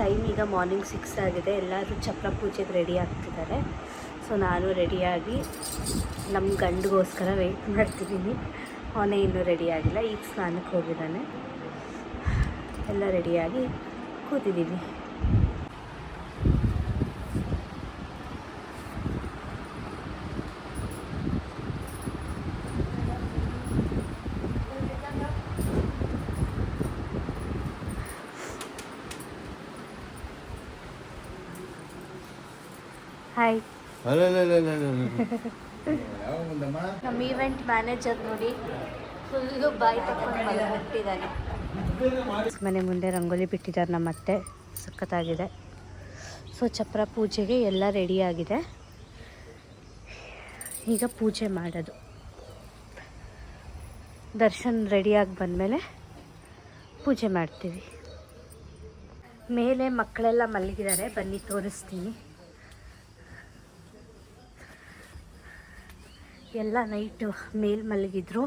Time ಈಗ morning 6 ಆಗಿದೆ. ಎಲ್ಲರೂ ಚಪ್ರ ಪೂಜೆಗೆ ರೆಡಿ ಆಗ್ತಿದ್ದಾರೆ. ಸೊ ನಾನು ರೆಡಿಯಾಗಿ ನಮ್ಮ ಗಂಡಿಗೋಸ್ಕರ ವೆಯ್ಟ್ ಮಾಡ್ತಿದ್ದೀನಿ. ಅವನೇ ಇನ್ನೂ ರೆಡಿ ಆಗಿಲ್ಲ. ಈಗ ಸ್ನಾನಕ್ಕೆ ಹೋಗಿದ್ದಾನೆ. ಎಲ್ಲ ರೆಡಿಯಾಗಿ ಕೂತಿದ್ದೀವಿ. ಹಾಯ್. ನಮ್ಮ ಈವೆಂಟ್ ಮ್ಯಾನೇಜರ್ ನೋಡಿ ಫುಲ್ಲು ಬಾಯಿ ತಗೊಂಡು ಮಲಗಿಬಿಟ್ಟಿದ್ದಾನೆ. ಮನೆ ಮುಂದೆ ರಂಗೋಲಿ ಬಿಟ್ಟಿದ್ದಾರೆ ನಮ್ಮ ಅತ್ತೆ. ಸಖತ್ತಾಗಿದೆ. ಸೊ ಚಪ್ರ ಪೂಜೆಗೆ ಎಲ್ಲ ರೆಡಿಯಾಗಿದೆ. ಈಗ ಪೂಜೆ ಮಾಡೋದು. ದರ್ಶನ್ ರೆಡಿಯಾಗಿ ಬಂದಮೇಲೆ ಪೂಜೆ ಮಾಡ್ತೀವಿ. ಮೇಲೆ ಮಕ್ಕಳೆಲ್ಲ ಮಲಗಿದ್ದಾರೆ, ಬನ್ನಿ ತೋರಿಸ್ತೀನಿ. ಎಲ್ಲ ನೈಟು ಮೇಲೆ ಮಲಗಿದ್ರು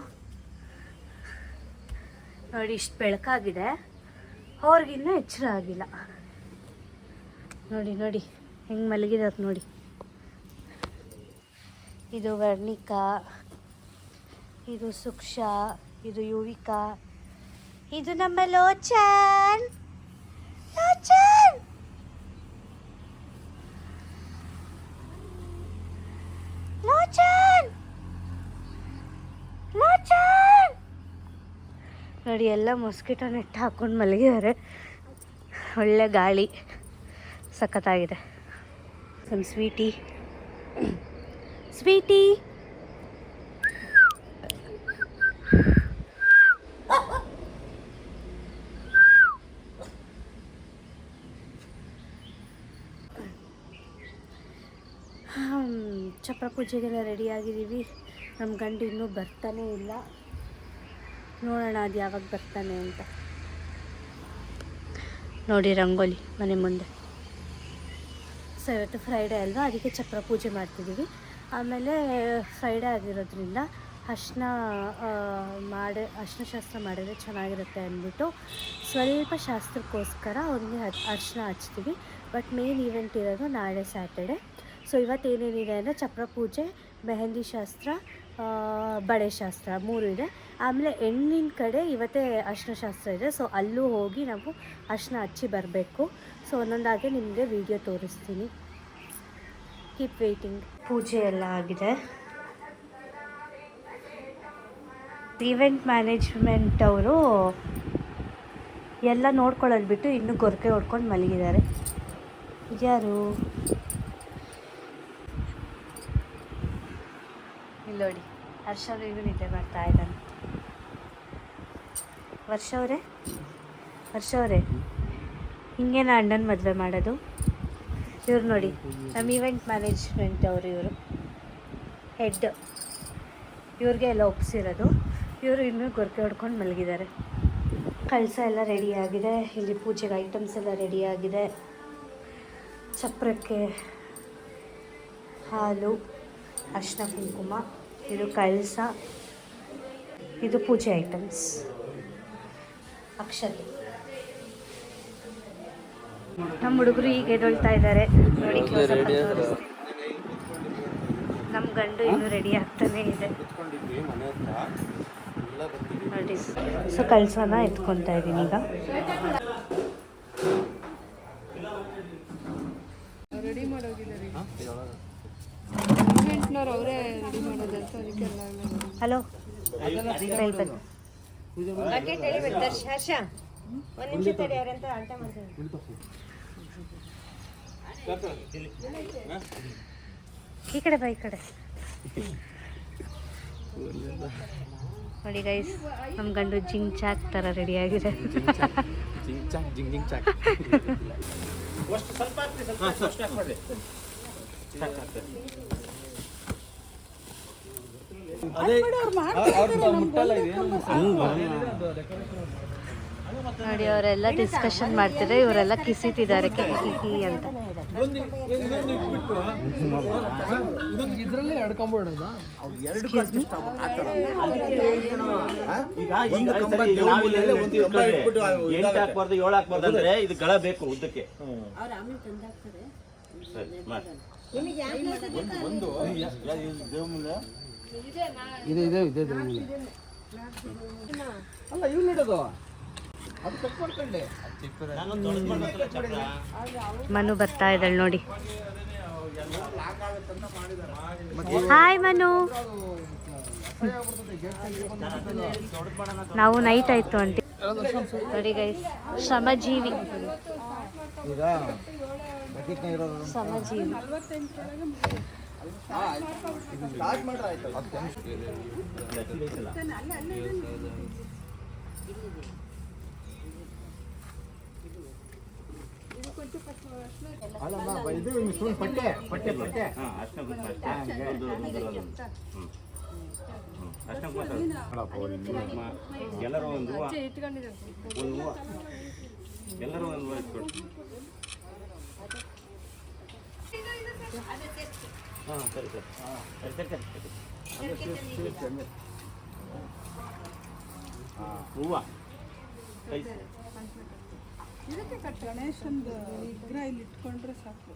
ನೋಡಿ. ಇಷ್ಟು ಬೆಳಕಾಗಿದೆ, ಅವ್ರಿಗಿನ್ನೂ ಎಚ್ಚರ ಆಗಿಲ್ಲ. ನೋಡಿ ನೋಡಿ ಹೆಂಗೆ ಮಲಗಿದಾರೆ ನೋಡಿ. ಇದು ವರ್ಣಿಕಾ, ಇದು ಸುಕ್ಷಾ, ಇದು ಯುವಿಕಾ, ಇದು ನಮ್ಮ ಲೋಚನ್. ಲೋಚನ್ ಲೋಚನ್ ಲೋಚನ್ ನೋಡಿ. ಎಲ್ಲ ಮೊಸ್ಕಿಟೋ ನೆಟ್ ಹಾಕ್ಕೊಂಡು ಮಲಗಿದ್ದಾರೆ. ಒಳ್ಳೆ ಗಾಳಿ, ಸಖತ್ತಾಗಿದೆ. ನಮ್ಮ ಸ್ವೀಟಿ ಸ್ವೀಟಿ ಚಪ್ರ ಪೂಜೆಗೆಲ್ಲ ರೆಡಿಯಾಗಿದ್ದೀವಿ. ನಮ್ಮ ಗಂಡು ಇನ್ನೂ ಬರ್ತಾನೇ ಇಲ್ಲ. ನೋಡೋಣ ಅದು ಯಾವಾಗ ಬರ್ತಾನೆ ಅಂತ. ನೋಡಿ ರಂಗೋಲಿ ಮನೆ ಮುಂದೆ. ಸೊ ಇವತ್ತು ಫ್ರೈಡೇ ಅಲ್ವಾ, ಅದಕ್ಕೆ ಚಪ್ರ ಪೂಜೆ ಮಾಡ್ತಿದ್ದೀವಿ. ಆಮೇಲೆ ಫ್ರೈಡೇ ಆಗಿರೋದ್ರಿಂದ ಅರ್ಶಿನ ಶಾಸ್ತ್ರ ಮಾಡಿದ್ರೆ ಚೆನ್ನಾಗಿರುತ್ತೆ ಅಂದ್ಬಿಟ್ಟು ಸ್ವಲ್ಪ ಶಾಸ್ತ್ರಕ್ಕೋಸ್ಕರ ಅವ್ರಿಗೆ ಅರ್ಶಿನ ಹಚ್ತೀವಿ. ಬಟ್ ಮೇನ್ ಈವೆಂಟ್ ಇರೋದು ನಾಳೆ ಸ್ಯಾಟರ್ಡೆ. ಸೊ ಇವತ್ತೇನೇನಿದೆ ಅಂದರೆ ಚಪ್ರ ಪೂಜೆ, ಮೆಹಂದಿ ಶಾಸ್ತ್ರ, ಬಳೆ ಶಾಸ್ತ್ರ 3 ಇದೆ. ಆಮೇಲೆ ಹೆಣ್ಣಿನ ಕಡೆ ಇವತ್ತೇ ಅರ್ಶಿನ ಶಾಸ್ತ್ರ ಇದೆ. ಸೊ ಅಲ್ಲೂ ಹೋಗಿ ನಾವು ಅರ್ಶಿನ ಹಚ್ಚಿ ಬರಬೇಕು. ಸೊ ಒಂದೊಂದಾಗೆ ನಿಮಗೆ ವಿಡಿಯೋ ತೋರಿಸ್ತೀನಿ. Keep waiting. ಪೂಜೆ ಎಲ್ಲ ಆಗಿದೆ. ಈವೆಂಟ್ ಮ್ಯಾನೇಜ್ಮೆಂಟ್ ಅವರು ಎಲ್ಲ ನೋಡ್ಕೊಳ್ಳೋದು ಬಿಟ್ಟು ಇನ್ನೂ ಗೊರಕೆ ಹೊಡ್ಕೊಂಡು ಮಲಗಿದ್ದಾರೆ. ಇದ್ಯಾರು ಇಲ್ಲಿ ನೋಡಿ. ಹರ್ಷ ಅವರು ಈಗ ನಿದ್ದೆ ಮಾಡ್ತಾ ಇದ್ದಾನೆ. ವರ್ಷ ಅವರೇ ಹಿಂಗೇನ ಅಣ್ಣನ ಮದುವೆ ಮಾಡೋದು? ಇವ್ರು ನೋಡಿ ನಮ್ಮ ಈವೆಂಟ್ ಮ್ಯಾನೇಜ್ಮೆಂಟ್ ಅವರು, ಇವರು ಹೆಡ್. ಇವ್ರಿಗೆ ಎಲ್ಲ ಒಪ್ಸಿರೋದು. ಇವರು ಇನ್ನೂ ಗೊರಕೆ ಹೊಡ್ಕೊಂಡು ಮಲಗಿದ್ದಾರೆ. ಕಳಸ ಎಲ್ಲ ರೆಡಿಯಾಗಿದೆ. ಇಲ್ಲಿ ಪೂಜೆಗೆ ಐಟಮ್ಸ್ ಎಲ್ಲ ರೆಡಿಯಾಗಿದೆ. ಚಪ್ರಕ್ಕೆ ಹಾಲು, ಅರಿಶಿನ ಕುಂಕುಮ, ಇದು ಕಳಸ, ಇದು ಪೂಜೆ ಐಟಮ್ಸ್, ಅಕ್ಷತೆ. ನಮ್ಮ ಹುಡುಗರು ಈಗ ಎದ್ದೊಳ್ತಾ ಇದ್ದಾರೆ ನೋಡಿ. ನಮ್ಮ ಗಂಡು ಇನ್ನೂ ರೆಡಿ ಆಗ್ತಾನೆ ಇದೆ ನೋಡಿ. ಸೊ ಕಳಸನ ಎತ್ಕೊತಾ ಇದ್ದೀನಿ ಈಗ. ರೆಡಿ ಮಾಡೋಗಿದ್ದಾರೆ ಅವರೇ ರೆಡಿ ಮಾಡೋದಂತ ಅದಕ್ಕೆಲ್ಲ. ಹಲೋ ಈ ಕಡೆ ಬಾ, ಈ ಕಡೆ ನೋಡಿ ಗೈಸ್. ನಮ್ಮ ಗಂಡು ಜಿಂಗ್ ಚಾಕ್ ಥರ ರೆಡಿಯಾಗಿದೆ. ನೋಡಿ ಅವರೆಲ್ಲ ಡಿಸ್ಕಷನ್ ಮಾಡ್ತಿದ್ದಾರೆ, ಇವರೆಲ್ಲ ಕಿಸಿತಿದ್ದಾರೆ ಕಿ ಅಂತ. ಇದರಲ್ಲೇ ಎಡ್ಕೊಂಬಿಡೋದಾ? ಹಾಕ್ಬಾರ್ದು 7 ಹಾಕ್ಬಾರ್ದು ಅಂದ್ರೆ ಇದು ಗಳ ಬೇಕು ಉದ್ದಕ್ಕೆ. ಅಲ್ಲ ಇವ್ ಇಡೋದು ಅದು ಕಟ್ ಮಾಡ್ಕೊಳ್ಳಿ. ಮನು ಬರ್ತಾ ಇದ್ದಾಳೆ ನೋಡಿ. ಹಾಯ್ ಮನು. ನಾವು ನೈಟ್ ಆಯ್ತು ಆಂಟಿ ನೋಡಿ ಗೈಸ್. ಶ್ರಮಜೀವಿ ಶ್ರಮಜೀವಿ. ಪಟ್ಟೆ ಪಟ್ಟೆ ಪಟ್ಟೆ ಎಲ್ಲರೂ ಒಂದು ಎಲ್ಲರೂ ಒಂದು ಹಾಂ ಸರಿ ಸರಿ ಸರಿ ಸರಿ ಹೂವು ಕೈ ಇದಕ್ಕೆ ಗಣೇಶಂದು ವಿಗ್ರಹ ಇಲ್ಲಿ ಇಟ್ಕೊಂಡ್ರೆ ಸಾಕು.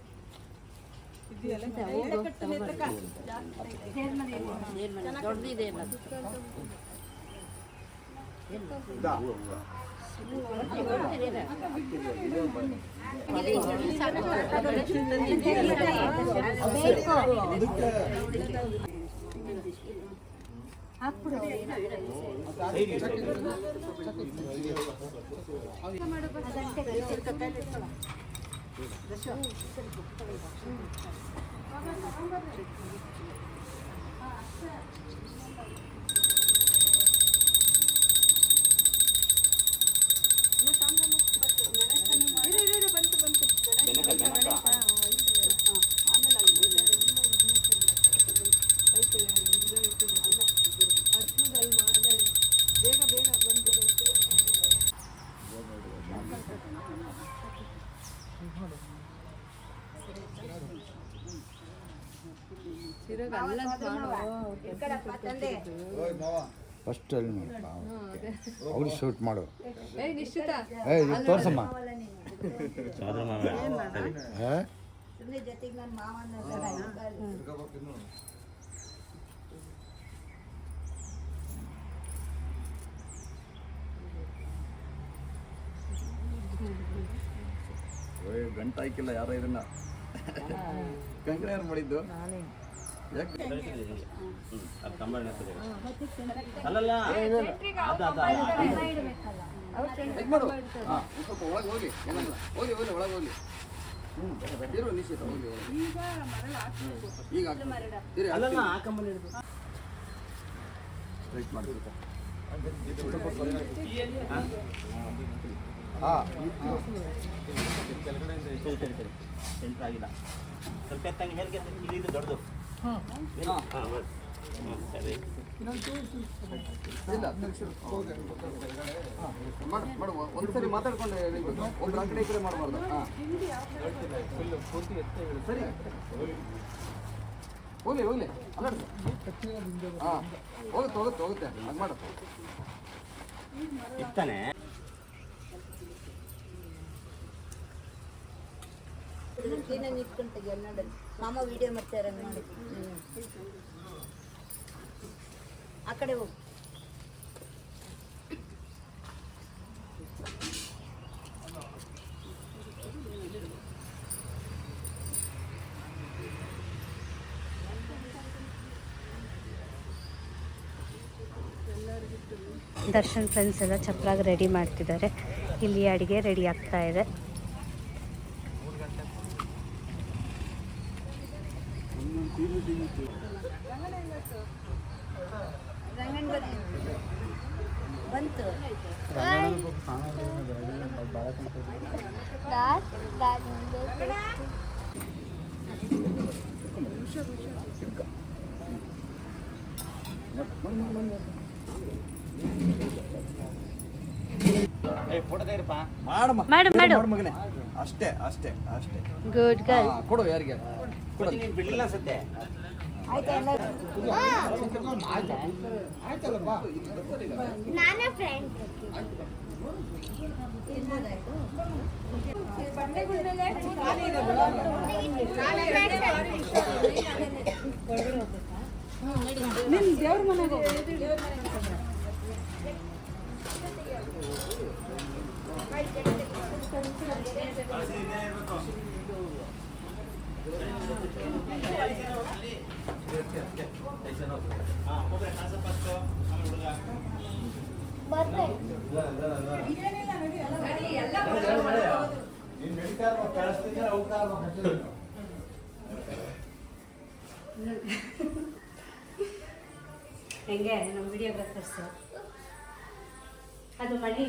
ಫಸ್ಟ್ ಅಲ್ಲಿ ಅವ್ರು ಶೂಟ್ ಮಾಡು. ತೋರ್ಸಮ್ಮ. ಗಂಟೆ ಹಾಕಿಲ್ಲ ಯಾರೋ ಇದನ್ನ ಕಂಕಣ ಯಾರು ಮಾಡಿದ್ದು? ಅಲ್ಲಲ್ಲ ಸ್ವಲ್ಪ ಒಳಗೆ ಹೋಗಿ ಹೋಗಿ ಹೋಗಿ ಒಳಗೆ ಹೋಗಿ. ಇರು ನಿಶ್ಚಿತ ಹೋಗಿ ಈಗ ಅಲ್ಲಲ್ಲ ಹಾಕೊಂಬಂದು ಸ್ಟ್ರೈಟ್ ಮಾಡ್ಬೇಕು. ಸರಿ ಸರಿ ಸರಿ ಸೆಂಟ್ರ್ ಆಗಿಲ್ಲ. ಸ್ವಲ್ಪ ಎತ್ತಂಗೆ ಮೇಲ್ಗೆ ಇದು ದೊಡ್ಡದು. ಸರಿ ಮಾಡು ಒಂದ್ಸರಿ ಮಾತಾಡ್ಕೊಂಡು ಒಬ್ರು ಆ ಕಡೆ ಈ ಕಡೆ ಮಾಡಬಾರ್ದು. ಸರಿ ಹೋಗ್ಲಿ ಹೋಗ್ಲಿ ಅಲ್ಲಾಡ್ಸ. ಹಾಂ ಹೋಗುತ್ತೆ ಹೋಗುತ್ತೆ ಹೋಗುತ್ತೆ ಅದು ಮಾಡು. ಇರ್ತಾನೆ ಏನೇನು ಇಟ್ಕೊಂಡು ತೆಗಿಯೋದು ನೋಡೋದು. ಮಾಮ ವಿಡಿಯೋ ಮಾಡ್ತಾರೆ ನೋಡಿ. ಆ ಕಡೆ ಹೋಗು. ದರ್ಶನ್ ಫ್ರೆಂಡ್ಸ್ ಎಲ್ಲ ಚಪ್ಪಲಾಗಿ ರೆಡಿ ಮಾಡ್ತಿದ್ದಾರೆ. ಇಲ್ಲಿ ಅಡುಗೆ ರೆಡಿ ಆಗ್ತಾ ಇದೆ. ಬಂತು ಫೋಟೋ ತೆಗಿರಪ್ಪ. ಮಾಡಮ್ಮ ಮಾಡು, ಮಾಡು. ಮಾಡು ಮಗನೇ. ಅಷ್ಟೇ ಅಷ್ಟೇ ಅಷ್ಟೇ. Good girl. ಹಾ, ಕೊಡು ಯಾರಿಗೆ ಕೊಡು. ನೀನು ಬಿಡ್ಲಿಲ್ಲ ಅನ್ಸುತ್ತೆ. ಆಯ್ತಾ ಎಲ್ಲ ನಾನೇ ಫ್ರೆಂಡ್. ನಿನ್ನ ದೇವ್ರ ಮನೆಗೆ ಹೋಗು. ಹೆಂಗೆ ನಮ್ಮ ವಿಡಿಯೋಗ್ರಾಫರ್ಸ್ ಅದು ಮಣಿ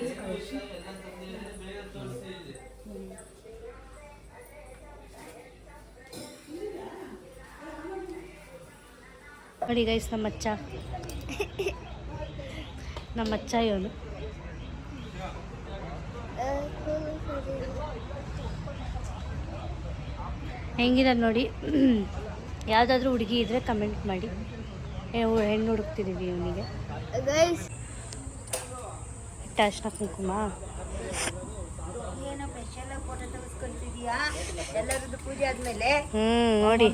ನೋಡಿ ಗೈಸ್, ನಮ್ಮ ಅಚ್ಚ ಇವನು. ಹೆಂಗಿದೆ ನೋಡಿ. ಯಾವುದಾದ್ರೂ ಹುಡುಗಿ ಇದ್ದರೆ ಕಮೆಂಟ್ ಮಾಡಿ. ಹೆಣ್ಣು ಹುಡುಕ್ತಿದ್ದೀವಿ ಇವನಿಗೆ. ಅರ್ಶಿನ ಕುಂಕುಮ ಏನೋ ಸ್ಪೆಷಲ್ ಫೋಟೋ ತೆಗೆಸ್ಕೊಂತಿದ್ಯಾ ಎಲ್ಲರದ್ದು ಪೂಜೆ ಆದ್ಮೇಲೆ? ನೋಡಿ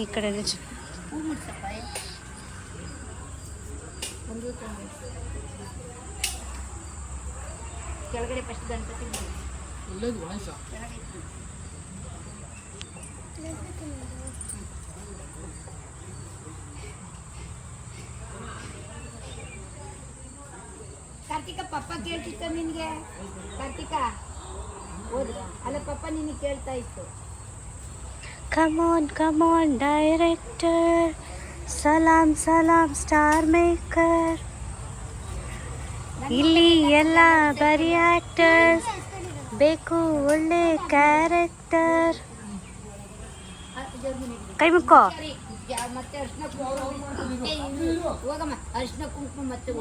ಈ ಕಡೆ ಹೂ ಮುಡ್ಸಪ್ಪ ಒಂದು ಕೆಳಗಡೆ ಫಸ್ಟ್ ಗಣಪತಿ ಕಾರ್ತಿಕ ಪಪ್ಪ ಕೇಳ್ತಿತ್ತ ನಿನಗೆ? ಕಾರ್ತಿಕ ಹೋದ್ರ ಅಲ್ಲ, ಪಪ್ಪ ನಿನಗೆ ಕೇಳ್ತಾ ಇತ್ತು. Come on, director. Salam, star maker. ಇಲ್ಲಿ ಎಲ್ಲ ಬರೀ ಆಕ್ಟರ್ಸ್, ಬೇಕು ಒಳ್ಳೆ ಕ್ಯಾರೆಕ್ಟರ್. ಕೈ ಮುಕ್ಕೋ. ಮತ್ತೆ ಅರ್ಶಿನ ಕುಂಕುಮ ಹೋಗಮ್ಮ, ಅರ್ಶಿನ ಕುಂಕುಮ ಮತ್ತೆ